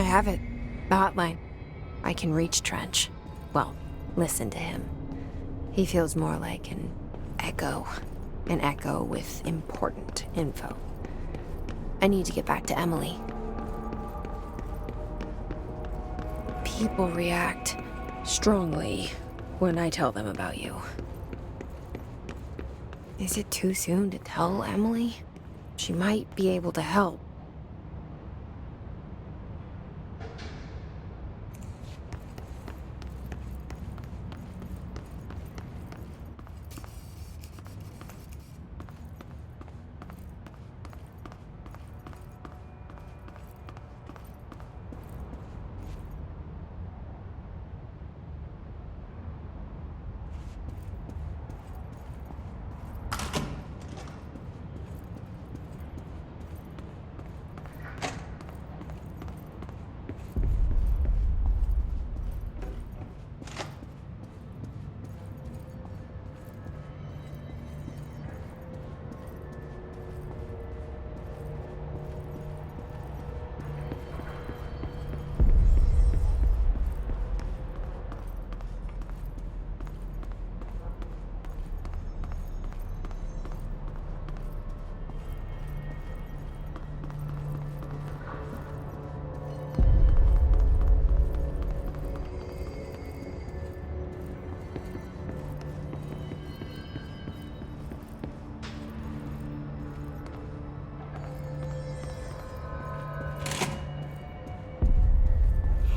have it. The hotline. I can reach Trench. Well, listen to him. He feels more like an echo. An echo with important info. I need to get back to Emily. People react strongly when I tell them about you. Is it too soon to tell Emily? She might be able to help.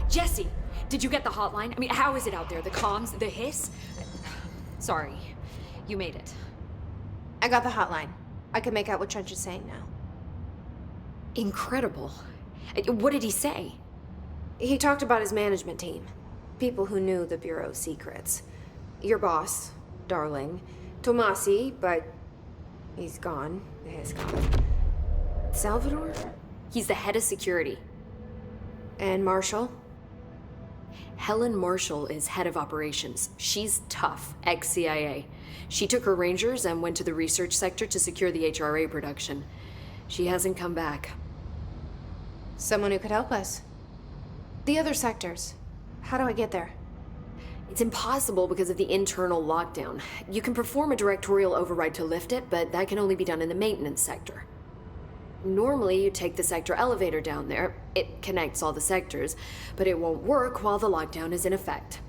Jesse, did you get the hotline? I mean, how is it out there? The comms, the hiss? Sorry, you made it. I got the hotline. I can make out what Trench is saying now. Incredible. What did he say? He talked about his management team. People who knew the Bureau's secrets. Your boss, Darling. Tomasi, but he's gone. The hiss gone. Salvador? He's the head of security. And Marshall? Helen Marshall is head of operations. She's tough, ex-CIA. She took her Rangers and went to the research sector to secure the HRA production. She hasn't come back. Someone who could help us. The other sectors. How do I get there? It's impossible because of the internal lockdown. You can perform a directorial override to lift it, but that can only be done in the maintenance sector. Normally, you take the sector elevator down there. It connects all the sectors, but it won't work while the lockdown is in effect.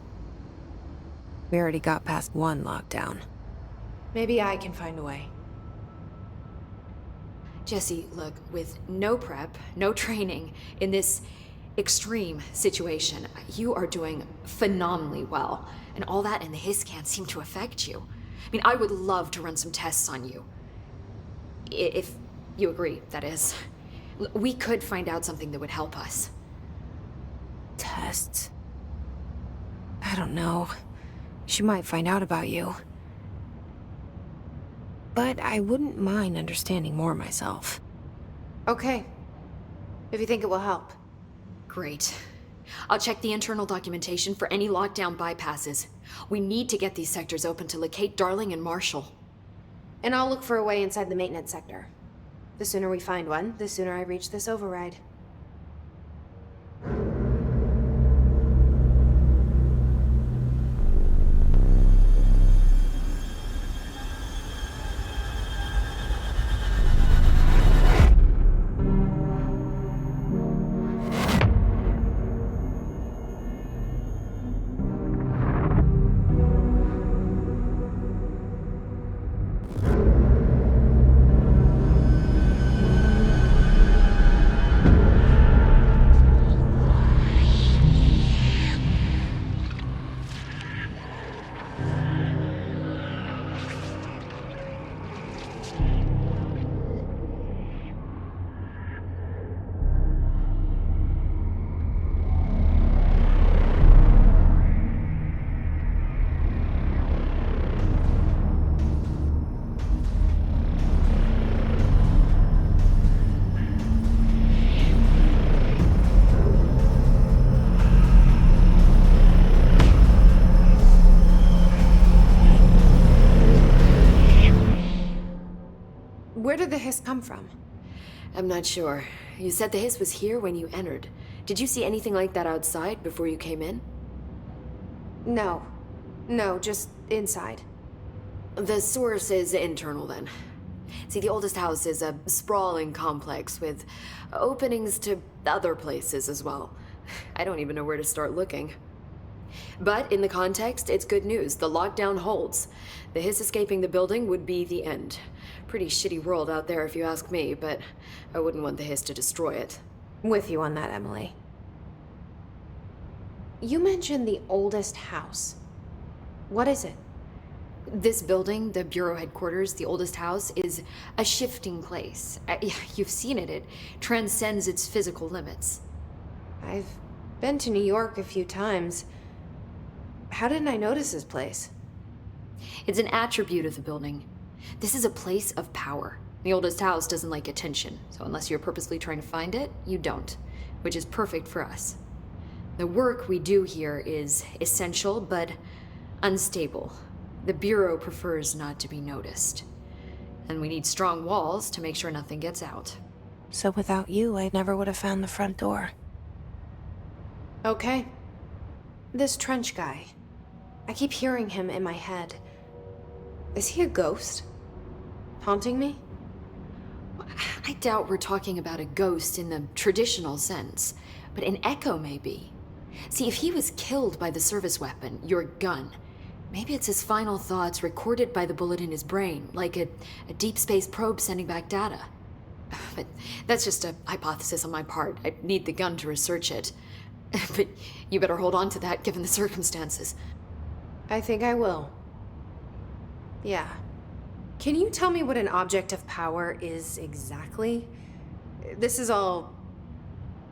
We already got past one lockdown. Maybe I can find a way. Jesse, look, with no prep, no training, in this extreme situation, you are doing phenomenally well. And all that and the hiss can't seem to affect you. I mean, I would love to run some tests on you. If you agree, that is. We could find out something that would help us. Tests? I don't know. She might find out about you. But I wouldn't mind understanding more myself. Okay. If you think it will help. Great. I'll check the internal documentation for any lockdown bypasses. We need to get these sectors open to locate Darling and Marshall. And I'll look for a way inside the maintenance sector. The sooner we find one, the sooner I reach this override. Where did the hiss come from? I'm not sure. You said the hiss was here when you entered. Did you see anything like that outside before you came in? No. No, just inside. The source is internal then. See, the oldest house is a sprawling complex with openings to other places as well. I don't even know where to start looking. But in the context, it's good news. The lockdown holds. The hiss escaping the building would be the end. Pretty shitty world out there if you ask me, but I wouldn't want the hiss to destroy it. With you on that, Emily. You mentioned the oldest house. What is it? This building, the Bureau headquarters, the oldest house, is a shifting place. You've seen it. It transcends its physical limits. I've been to New York a few times. How didn't I notice this place? It's an attribute of the building. This is a place of power. The oldest house doesn't like attention, so unless you're purposely trying to find it, you don't, which is perfect for us. The work we do here is essential, but unstable. The Bureau prefers not to be noticed. And we need strong walls to make sure nothing gets out. So without you, I never would have found the front door. Okay. This trench guy. I keep hearing him in my head. Is he a ghost? Haunting me? I doubt we're talking about a ghost in the traditional sense, but an echo maybe. See, if he was killed by the service weapon, your gun, maybe it's his final thoughts recorded by the bullet in his brain, like a deep space probe sending back data. But that's just a hypothesis on my part. I need the gun to research it. But you better hold on to that given the circumstances. I think I will. Yeah. Can you tell me what an object of power is exactly? This is all,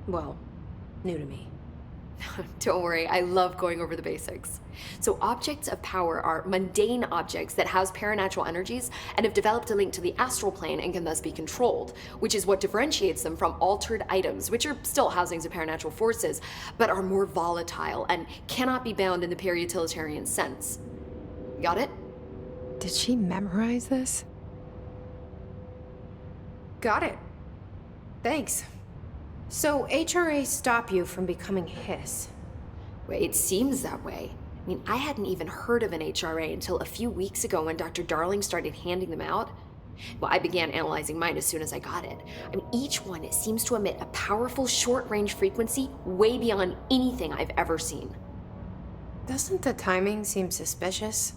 well, new to me. Don't worry, I love going over the basics. So objects of power are mundane objects that house paranatural energies and have developed a link to the astral plane and can thus be controlled, which is what differentiates them from altered items, which are still housings of paranatural forces, but are more volatile and cannot be bound in the peri-utilitarian sense. Got it? Did she memorize this? Got it. Thanks. So HRA stop you from becoming Hiss? Well, it seems that way. I mean, I hadn't even heard of an HRA until a few weeks ago when Dr. Darling started handing them out. Well, I began analyzing mine as soon as I got it. I mean, each one seems to emit a powerful short-range frequency way beyond anything I've ever seen. Doesn't the timing seem suspicious?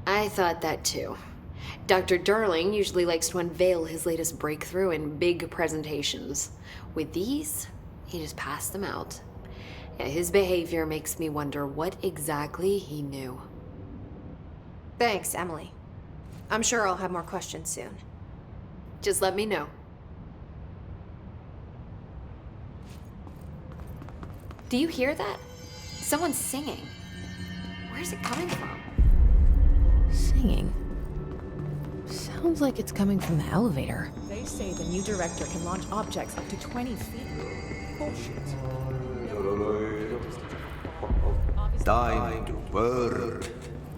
I thought that too. Dr. Darling usually likes to unveil his latest breakthrough in big presentations. With these, he just passed them out. Yeah, his behavior makes me wonder what exactly he knew. Thanks, Emily. I'm sure I'll have more questions soon. Just let me know. Do you hear that? Someone's singing. Where's it coming from? Singing? Sounds like it's coming from the elevator. They say the new director can launch objects up to 20 feet. Bullshit. Time to work.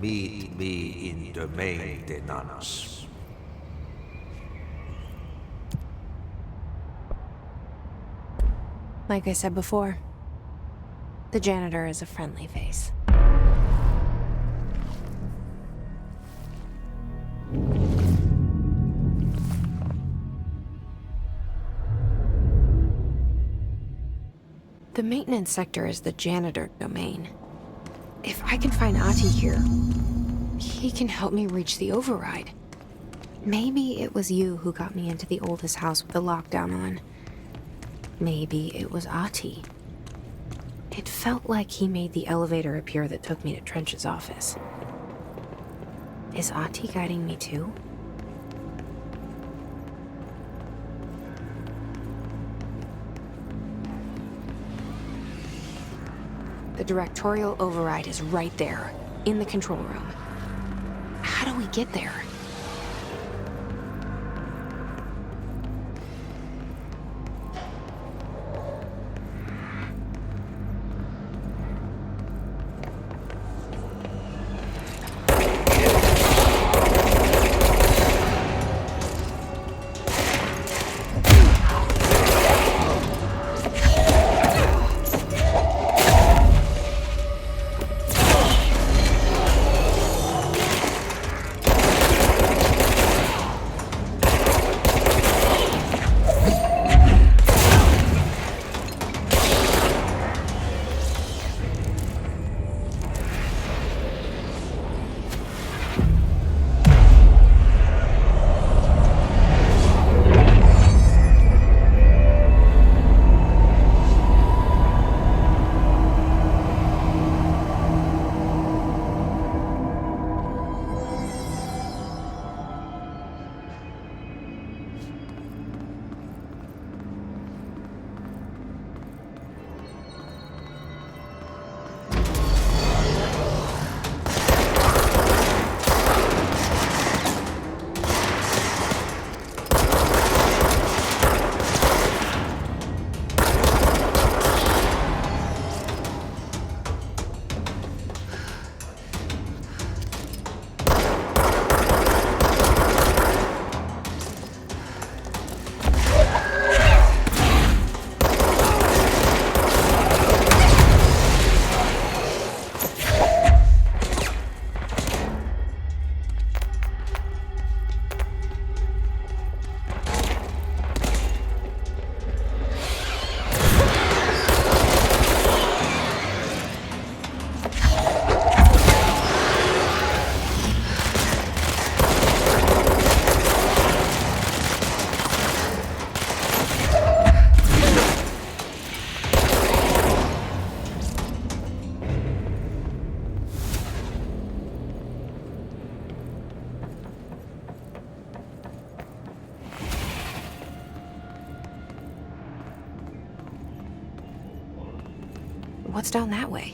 Meet me in the maintenance. Like I said before, the janitor is a friendly face. The maintenance sector is the janitor domain. If I can find Ati here, he can help me reach the override. Maybe it was you who got me into the oldest house with the lockdown on. Maybe it was Ati. It felt like he made the elevator appear that took me to Trench's office. Is Ati guiding me too? The directorial override is right there, in the control room. How do we get there? What's down that way?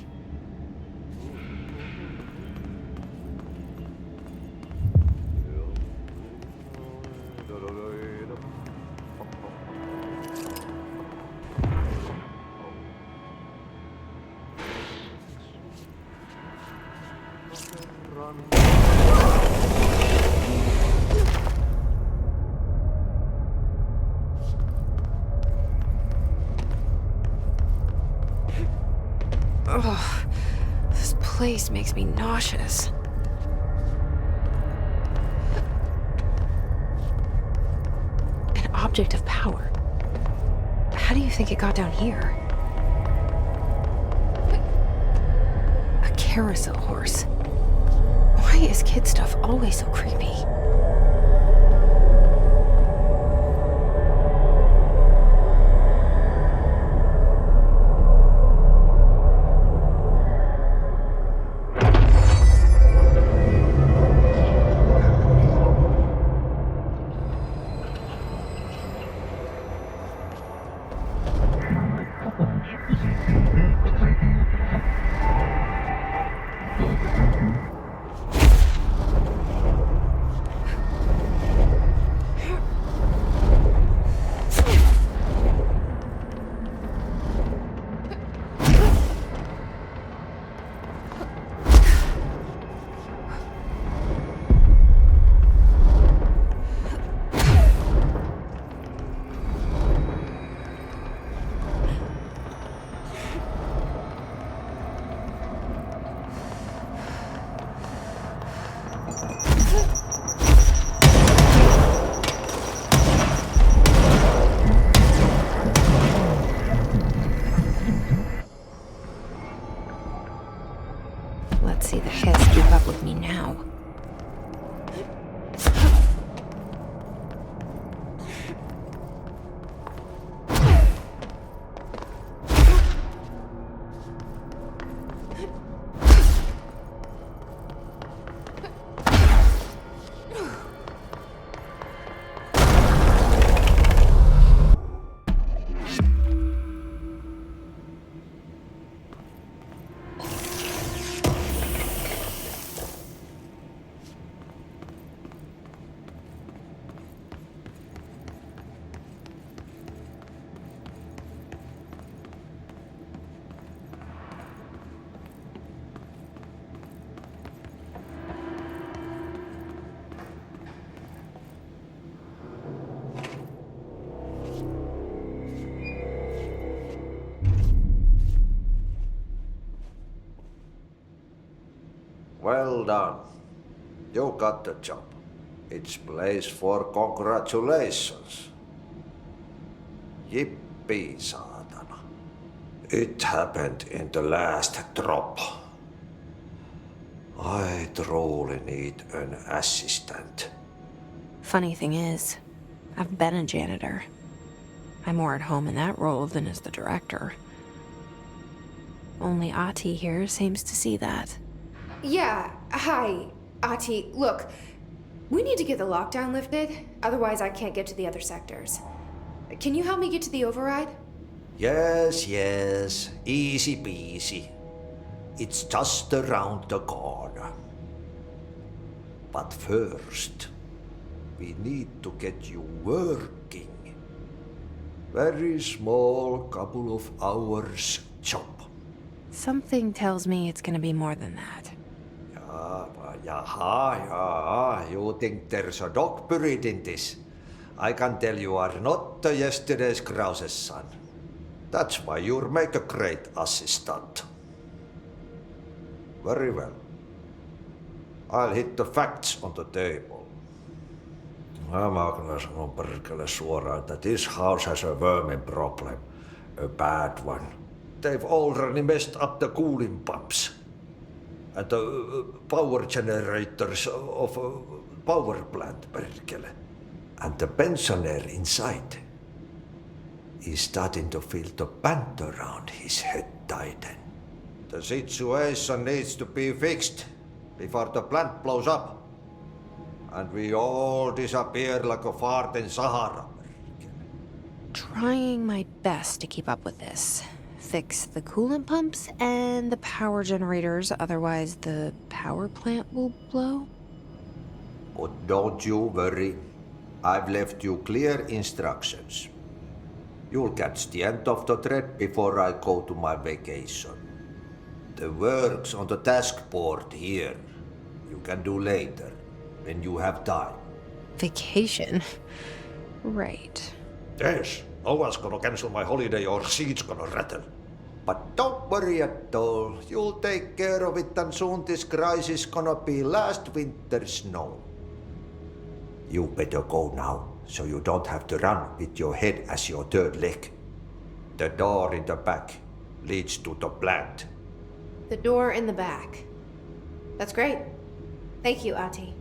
Ugh, this place makes me nauseous. An object of power. How do you think it got down here? A carousel horse. Why is kid stuff always so creepy? Let's see the kids keep up with me now. Well done. You got the job. It's place for congratulations. Yippee, saatana. It happened in the last drop. I truly need an assistant. Funny thing is, I've been a janitor. I'm more at home in that role than as the director. Only Ati here seems to see that. Yeah, hi, Ati. Look, we need to get the lockdown lifted, otherwise I can't get to the other sectors. Can you help me get to the override? Yes, easy peasy. It's just around the corner. But first, we need to get you working. Very small, couple of hours job. Something tells me it's gonna be more than that. Yeah, you think there's a dog buried in this? I can tell you are not yesterday's Krause's son. That's why you'll make a great assistant. Very well. I'll hit the facts on the table. Mä kyllä sanon perkele suoraan, that this house has a vermin problem. A bad one. They've already messed up the cooling pumps. And the power generators of a power plant, perkele. And the pensioner inside is starting to feel the band around his head tighten. The situation needs to be fixed before the plant blows up. And we all disappear like a fart in Sahara. Trying my best to keep up with this. fix the coolant pumps and the power generators, otherwise the power plant will blow? But don't you worry. I've left you clear instructions. You'll catch the end of the thread before I go to my vacation. The work's on the task board here. You can do later, when you have time. Vacation? Right. Yes, no one's gonna cancel my holiday or seat's gonna rattle. But don't worry at all. You'll take care of it and soon this crisis gonna be last winter's snow. You better go now, so you don't have to run with your head as your third leg. The door in the back leads to the plant. The door in the back. That's great. Thank you, Ati.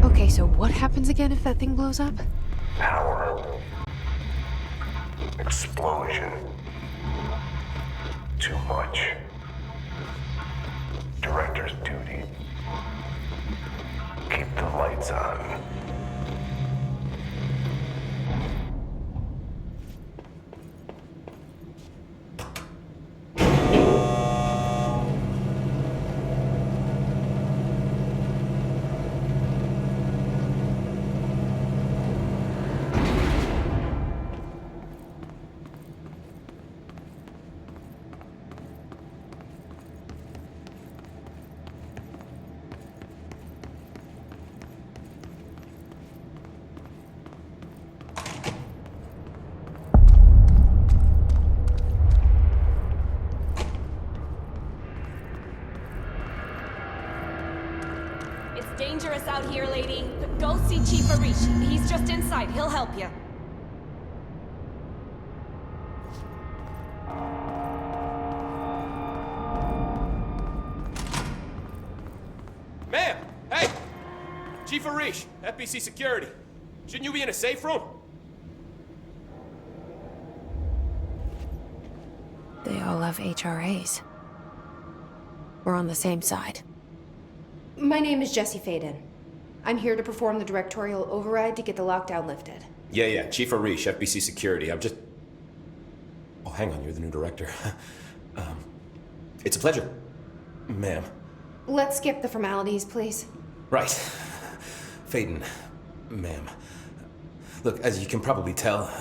Okay, so what happens again if that thing blows up? Power. Explosion. Too much. Director's duty. Keep the lights on. It's dangerous out here, lady. Go see Chief Arish. He's just inside. He'll help you. Ma'am! Hey! Chief Arish, FBC Security. Shouldn't you be in a safe room? They all have HRAs. We're on the same side. My name is Jesse Faden. I'm here to perform the directorial override to get the lockdown lifted. Yeah, Chief Arish, FBC Security. I'm just... Oh, hang on, you're the new director. It's a pleasure, ma'am. Let's skip the formalities, please. Right. Faden, ma'am. Look, as you can probably tell,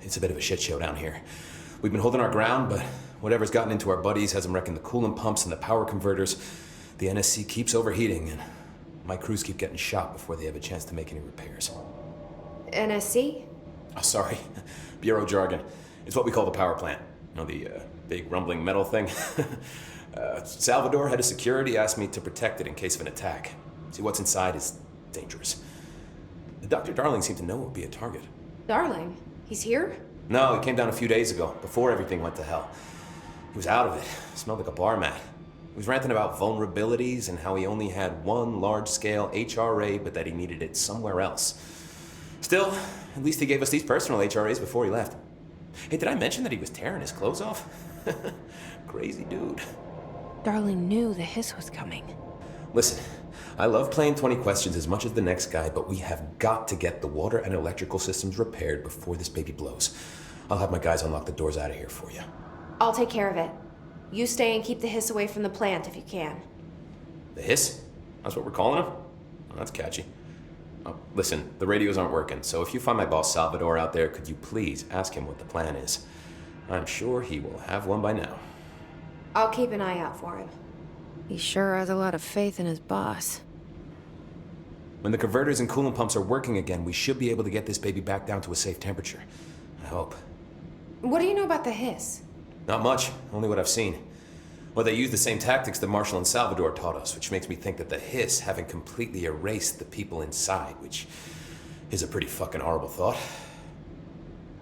it's a bit of a shit show down here. We've been holding our ground, but whatever's gotten into our buddies has them wrecking the coolant pumps and the power converters. The NSC keeps overheating, and my crews keep getting shot before they have a chance to make any repairs. NSC? Oh, sorry. Bureau jargon. It's what we call the power plant. You know, the big rumbling metal thing? Salvador, head of security, asked me to protect it in case of an attack. See, what's inside is dangerous. Dr. Darling seemed to know it would be a target. Darling? He's here? No, he came down a few days ago, before everything went to hell. He was out of it. Smelled like a bar mat. He was ranting about vulnerabilities and how he only had one large-scale HRA, but that he needed it somewhere else. Still, at least he gave us these personal HRAs before he left. Hey, did I mention that he was tearing his clothes off? Crazy dude. Darling knew the hiss was coming. Listen, I love playing 20 questions as much as the next guy, but we have got to get the water and electrical systems repaired before this baby blows. I'll have my guys unlock the doors out of here for you. I'll take care of it. You stay and keep the hiss away from the plant if you can. The hiss? That's what we're calling him? Oh, that's catchy. Oh, listen, the radios aren't working, so if you find my boss Salvador out there, could you please ask him what the plan is? I'm sure he will have one by now. I'll keep an eye out for him. He sure has a lot of faith in his boss. When the converters and coolant pumps are working again, we should be able to get this baby back down to a safe temperature. I hope. What do you know about the hiss? Not much, only what I've seen. Well, they use the same tactics that Marshall and Salvador taught us, which makes me think that the hiss haven't completely erased the people inside, which is a pretty fucking horrible thought.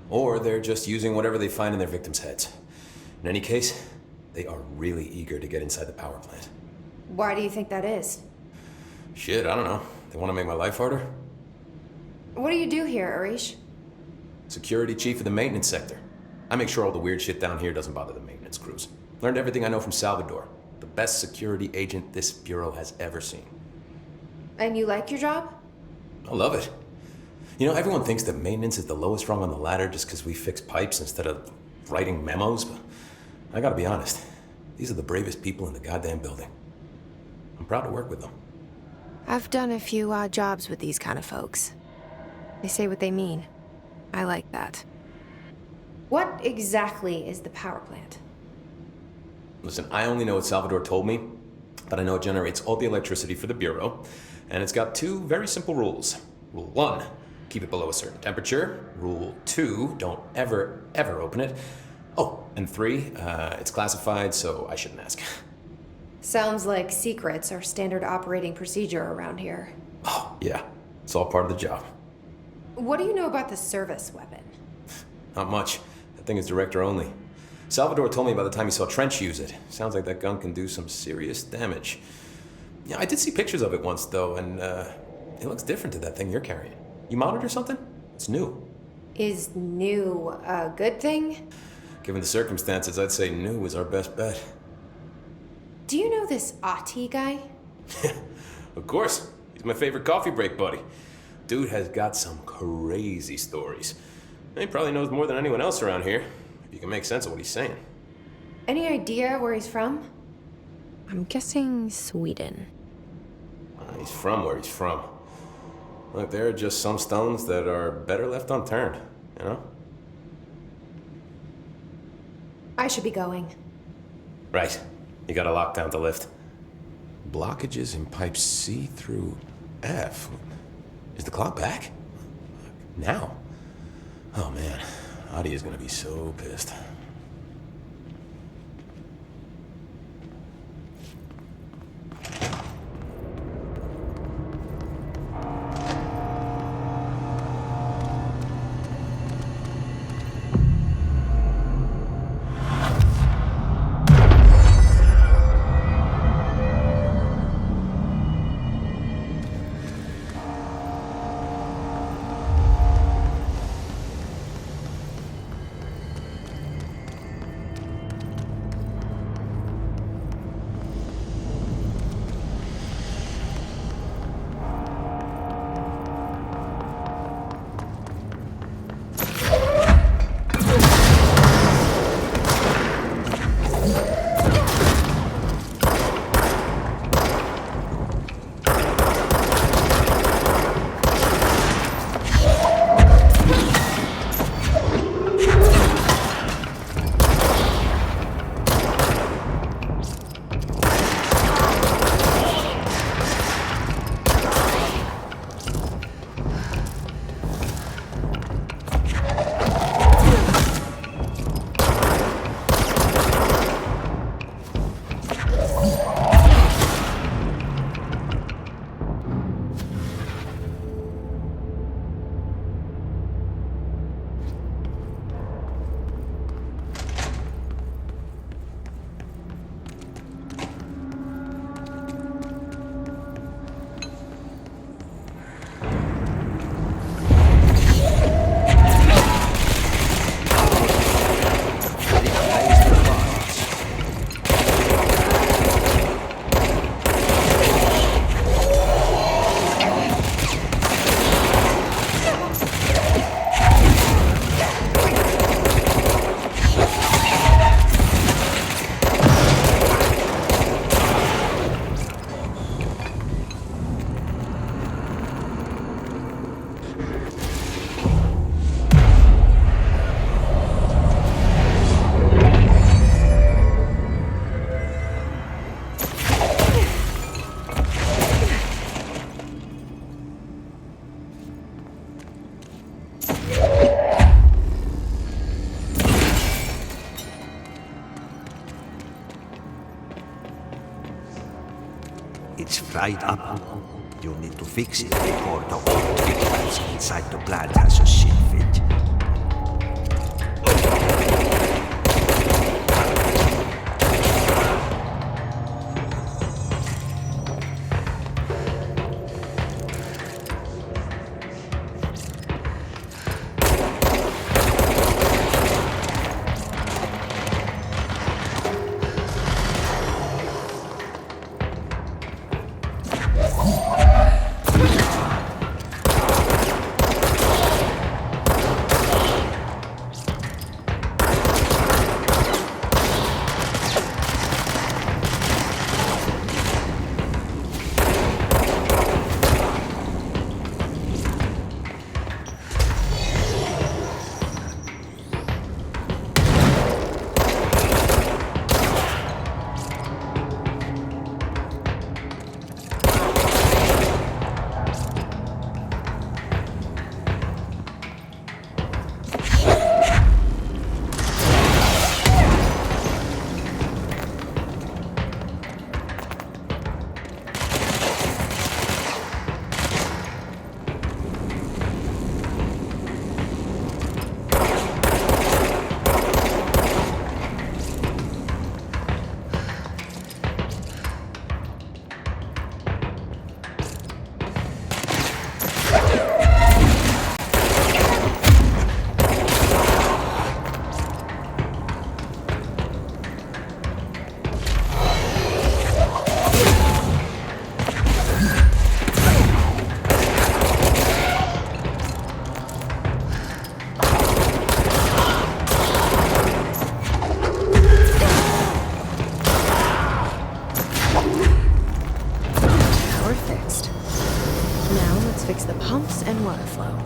Or they're just using whatever they find in their victims' heads. In any case, they are really eager to get inside the power plant. Why do you think that is? Shit, I don't know. They want to make my life harder? What do you do here, Arish? Security chief of the maintenance sector. I make sure all the weird shit down here doesn't bother the maintenance crews. Learned everything I know from Salvador. The best security agent this bureau has ever seen. And you like your job? I love it. You know, everyone thinks that maintenance is the lowest rung on the ladder just because we fix pipes instead of writing memos, but I gotta be honest. These are the bravest people in the goddamn building. I'm proud to work with them. I've done a few odd jobs with these kind of folks. They say what they mean. I like that. What exactly is the power plant? Listen, I only know what Salvador told me, but I know it generates all the electricity for the Bureau, and it's got two very simple rules. Rule 1, keep it below a certain temperature. Rule 2, don't ever open it. Oh, and 3, it's classified, so I shouldn't ask. Sounds like secrets are standard operating procedure around here. Oh, yeah, it's all part of the job. What do you know about the service weapon? Not much. That thing is director only. Salvador told me by the time he saw Trench use it. Sounds like that gun can do some serious damage. Yeah, I did see pictures of it once, though, and it looks different to that thing you're carrying. You mounted or something? It's new. Is new a good thing? Given the circumstances, I'd say new is our best bet. Do you know this Ati guy? Of course. He's my favorite coffee break buddy. Dude has got some crazy stories. He probably knows more than anyone else around here, if you can make sense of what he's saying. Any idea where he's from? I'm guessing Sweden. He's from where he's from. Look, there are just some stones that are better left unturned, you know? I should be going. Right. You gotta lock down the lift. Blockages in pipes C through F. Is the clock back? Now? Oh man, Adi is gonna be so pissed. It's fried up. You need to fix it before the old victims inside the plant has a shit fit. water flow.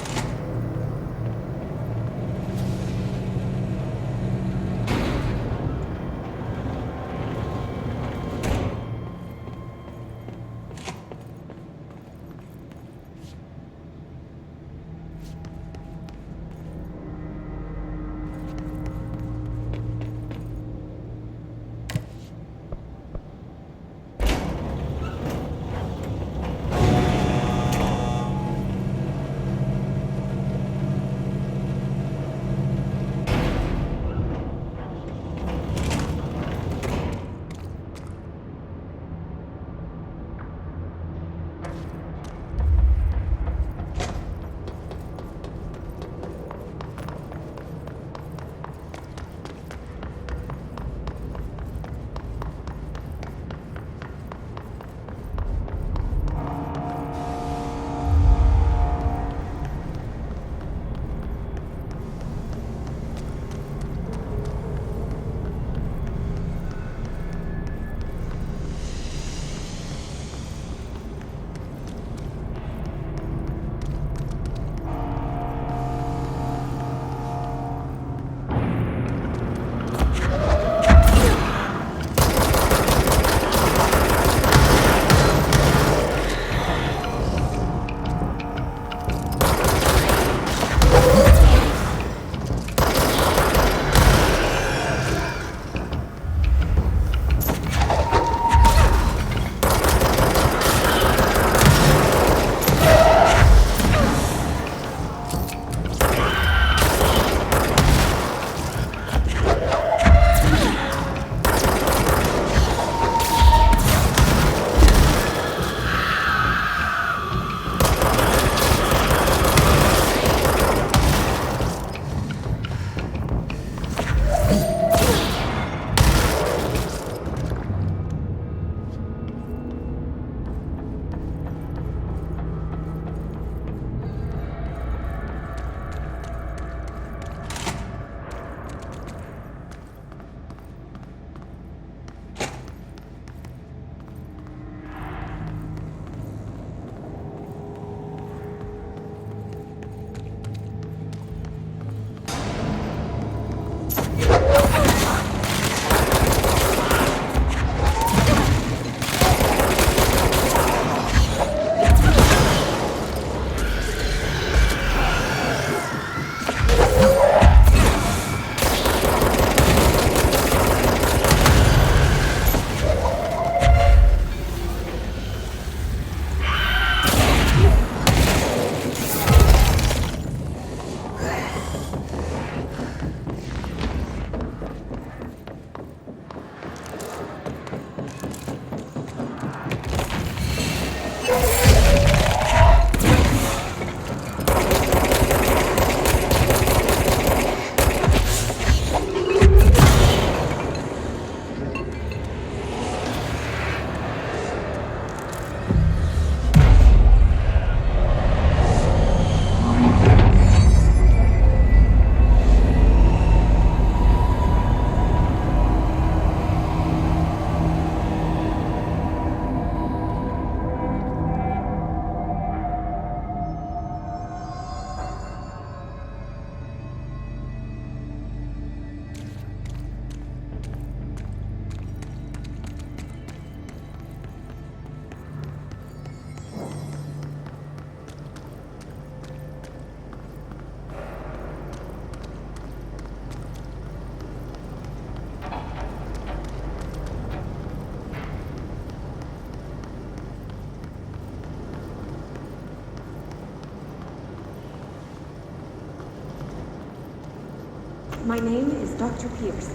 My name is Dr. Pierce,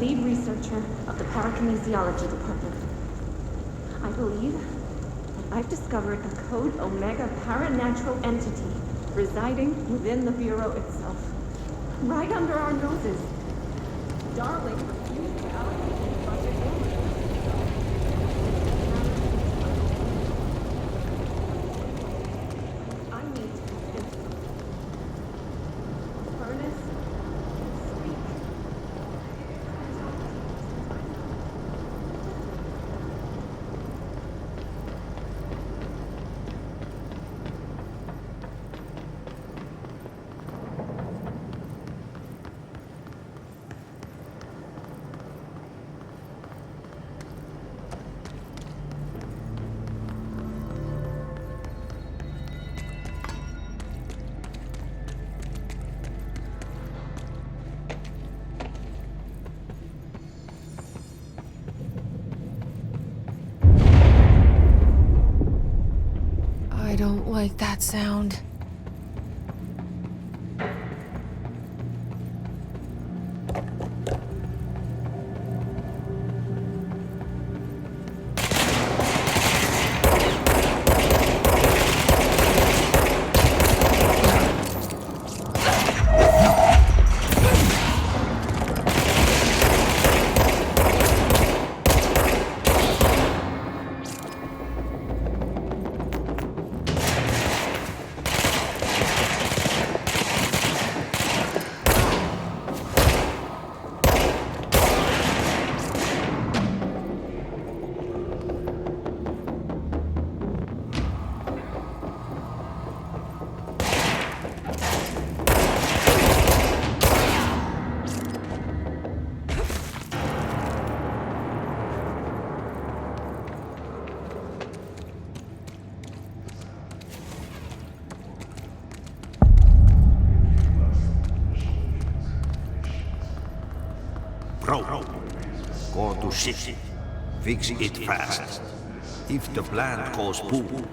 lead researcher of the Parakinesiology Department. I believe that I've discovered a Code Omega paranatural entity residing within the Bureau itself, right under our noses. Darling refused to allocate Project Omega. I need to convince them. Furnace, speak. don't like that sound. Bro, go to shit. Fix it fast. If the plant goes boom,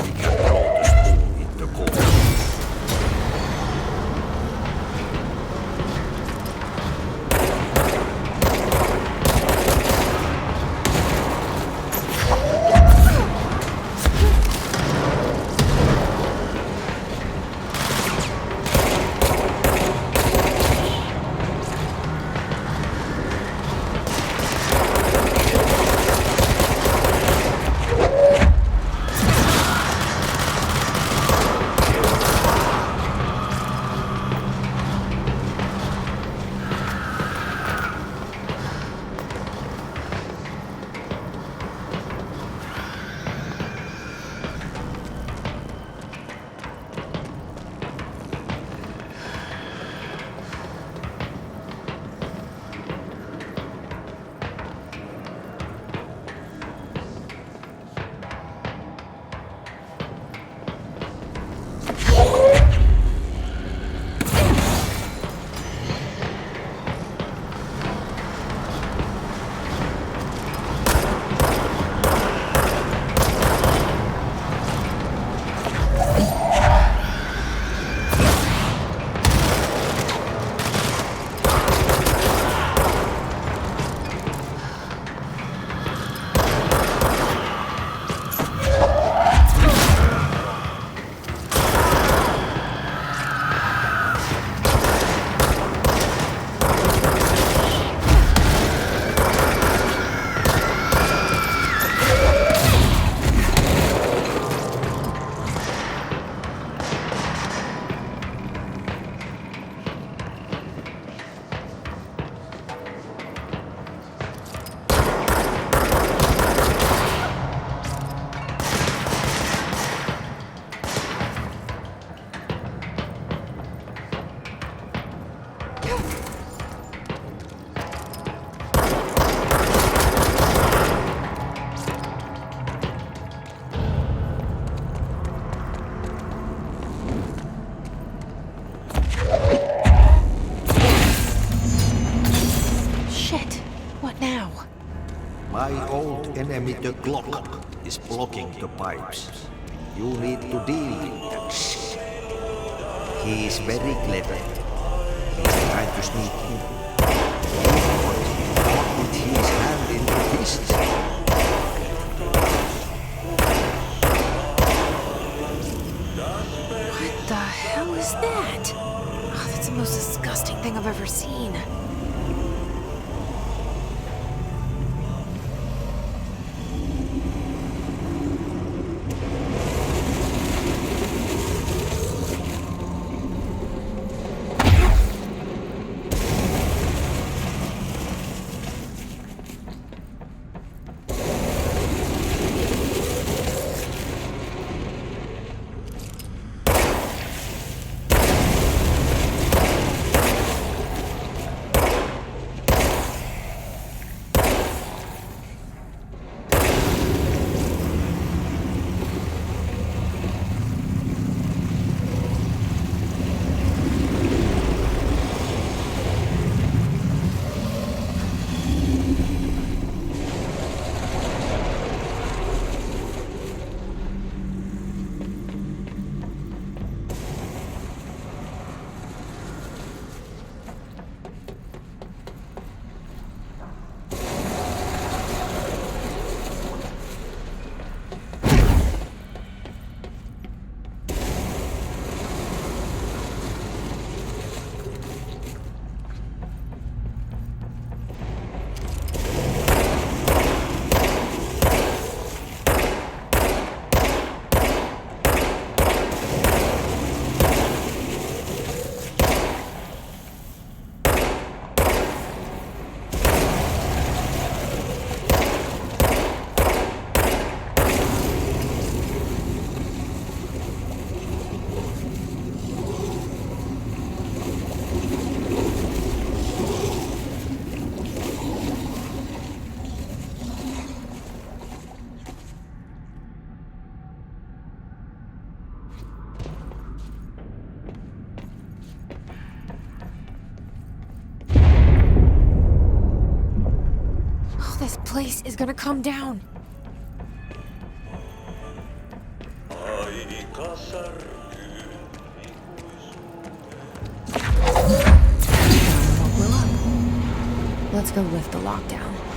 we can throw the spoon in the corner. My old enemy, the clock, is blocking the pipes. You need to deal with that shit. He is very clever. He's trying to sneak in. What with his hand in the fist? What the hell is that? Oh, that's the most disgusting thing I've ever seen. This place is gonna come down. We're up. Let's go lift the lockdown.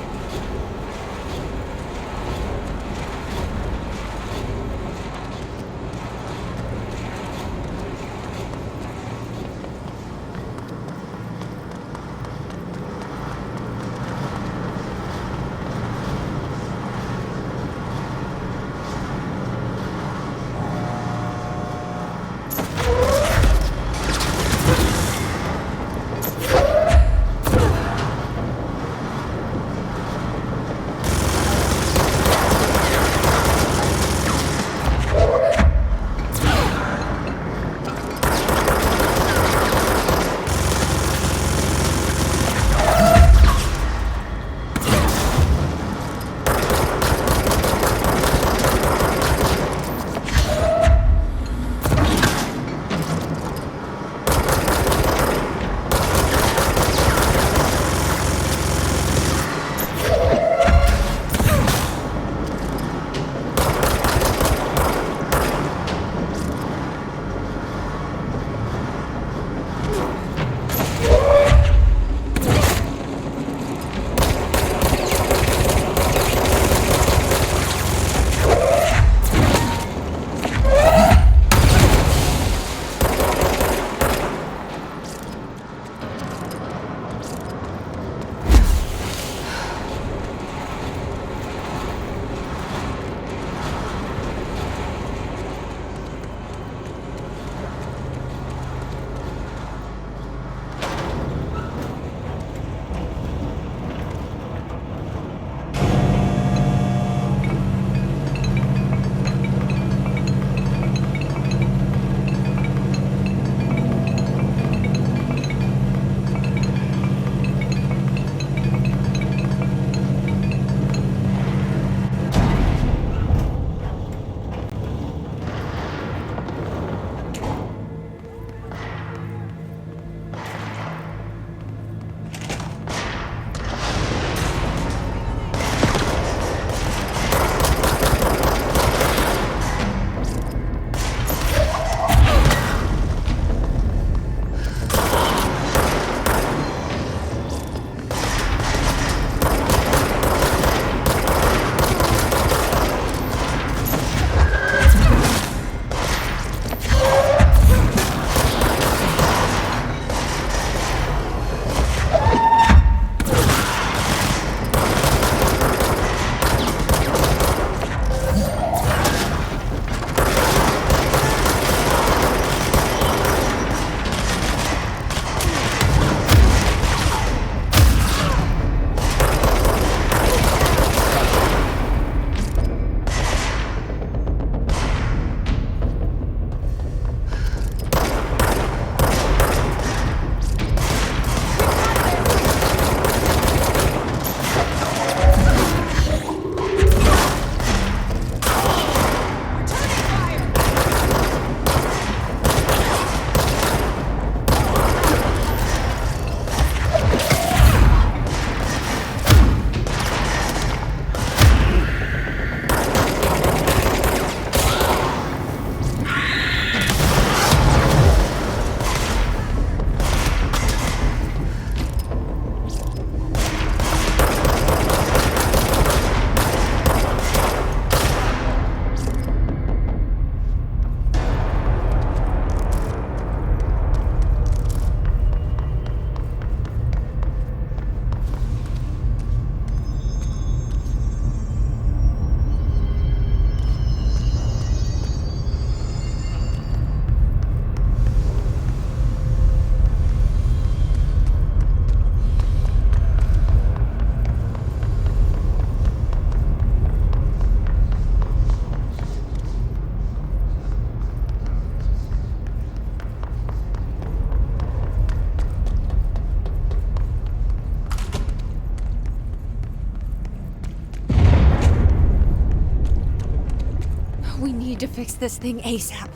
need to fix this thing ASAP.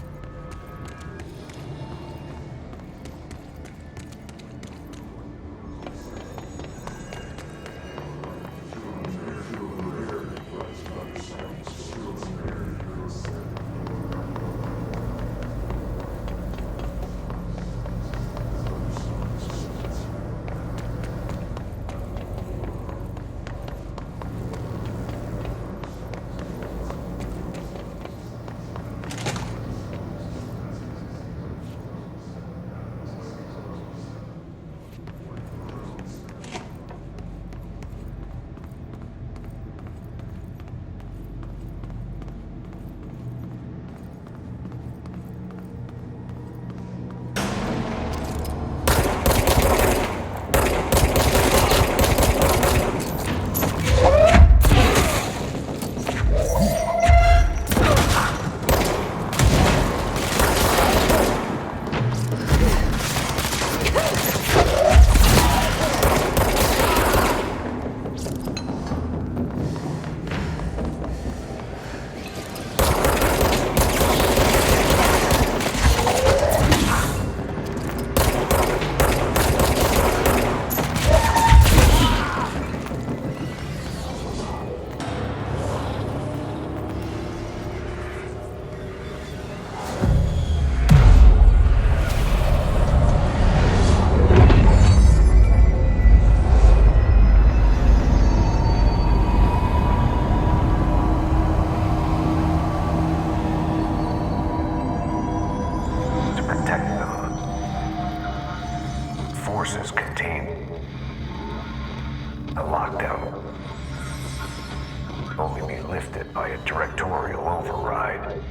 The lockdown only be lifted by a directorial override.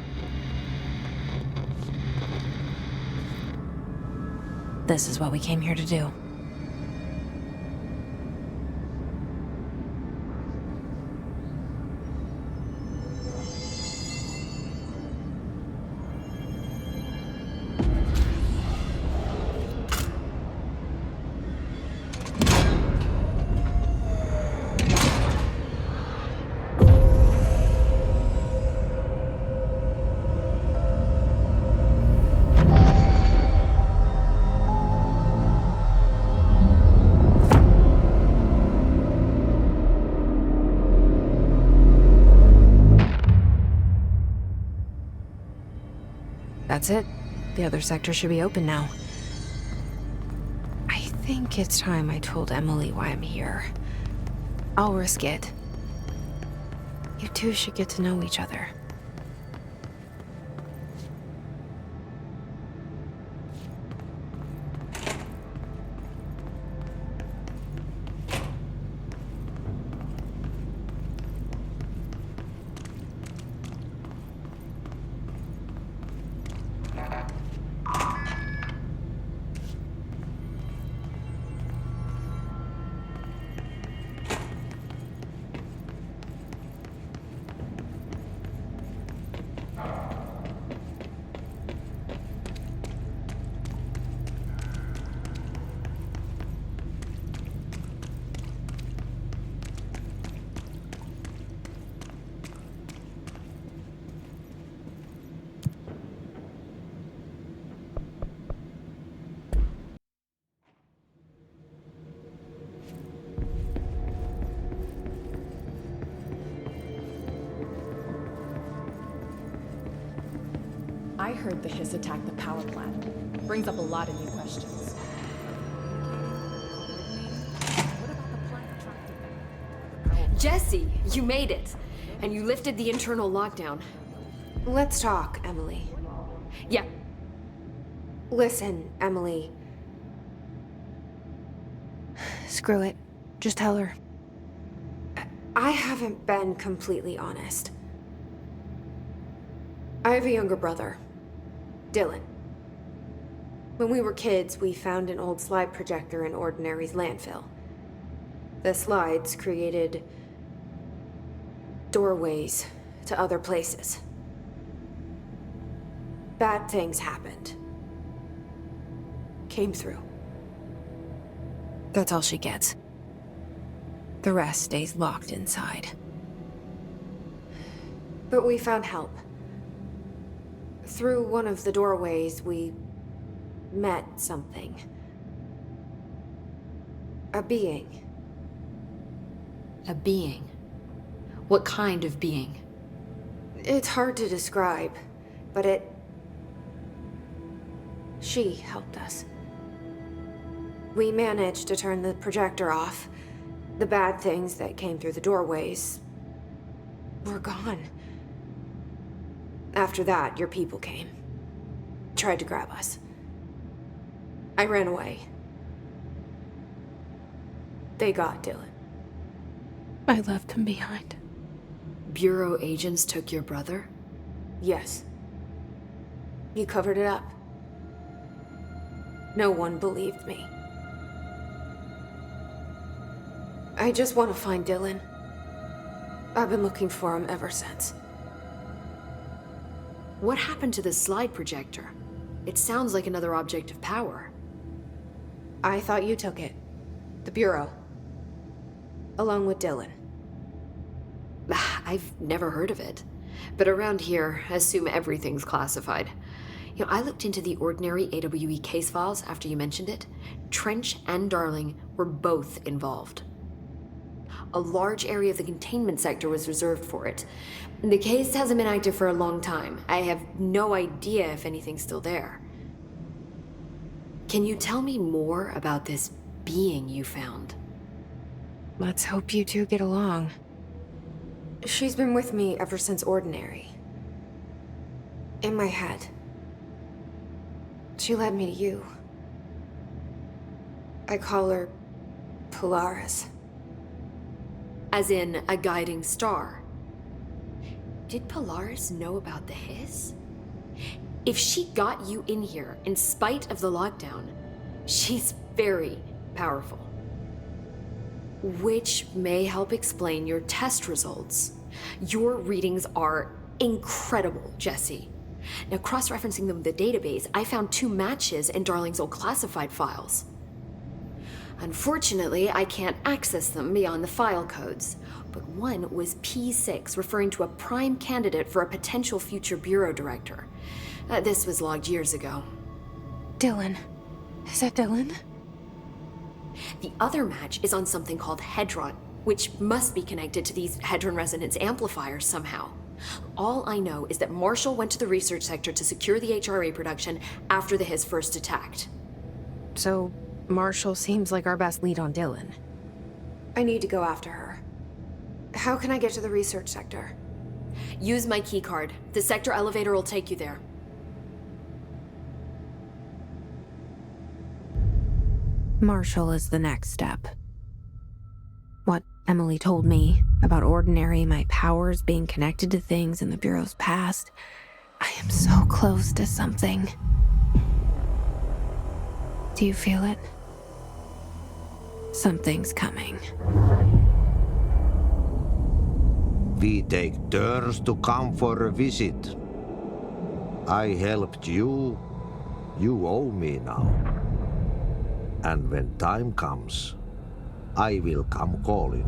This is what we came here to do. That's it. The other sector should be open now. I think it's time I told Emily why I'm here. I'll risk it. You two should get to know each other. I heard the hiss attacked the power plant. Brings up a lot of new questions. What about the plant attracted them? Jesse, you made it! And you lifted the internal lockdown. Let's talk, Emily. Yeah, Listen, Emily. Screw it. Just tell her. I haven't been completely honest. I have a younger brother, Dylan. When we were kids, we found an old slide projector in Ordinary's landfill. The slides created doorways to other places. Bad things happened. Came through. That's all she gets. The rest stays locked inside. But we found help. Through one of the doorways, we met something. A being. a being. What kind of being? It's hard to describe, but she helped us. We managed to turn the projector off. The bad things that came through the doorways were gone. After that, your people came. Tried to grab us. I ran away. They got Dylan. I left him behind. Bureau agents took your brother? Yes. You covered it up. No one believed me. I just want to find Dylan. I've been looking for him ever since. What happened to the slide projector? It sounds like another object of power. I thought you took it. The Bureau. Along with Dylan. I've never heard of it. But around here, assume everything's classified. You know, I looked into the Ordinary AWE case files after you mentioned it. Trench and Darling were both involved. A large area of the containment sector was reserved for it. The case hasn't been active for a long time. I have no idea if anything's still there. Can you tell me more about this being you found? Let's hope you two get along. She's been with me ever since Ordinary. In my head. She led me to you. I call her Polaris. as in a guiding star. Did Polaris know about the hiss? If she got you in here in spite of the lockdown, she's very powerful. Which may help explain your test results. Your readings are incredible, Jesse. Now, cross-referencing them with the database, I found 2 matches in Darling's old classified files. Unfortunately, I can't access them beyond the file codes, but one was P6, referring to a prime candidate for a potential future bureau director. This was logged years ago. Dylan. Is that Dylan? The other match is on something called Hedron, which must be connected to these Hedron resonance amplifiers somehow. All I know is that Marshall went to the research sector to secure the HRA production after the Hiss first attacked. So, Marshall seems like our best lead on Dylan. I need to go after her. How can I get to the research sector? Use my keycard. The sector elevator will take you there. Marshall is the next step. What Emily told me about Ordinary, my powers being connected to things in the Bureau's past, I am so close to something. Do you feel it? Something's coming. We take turns to come for a visit. I helped you. You owe me now. And when time comes, I will come calling.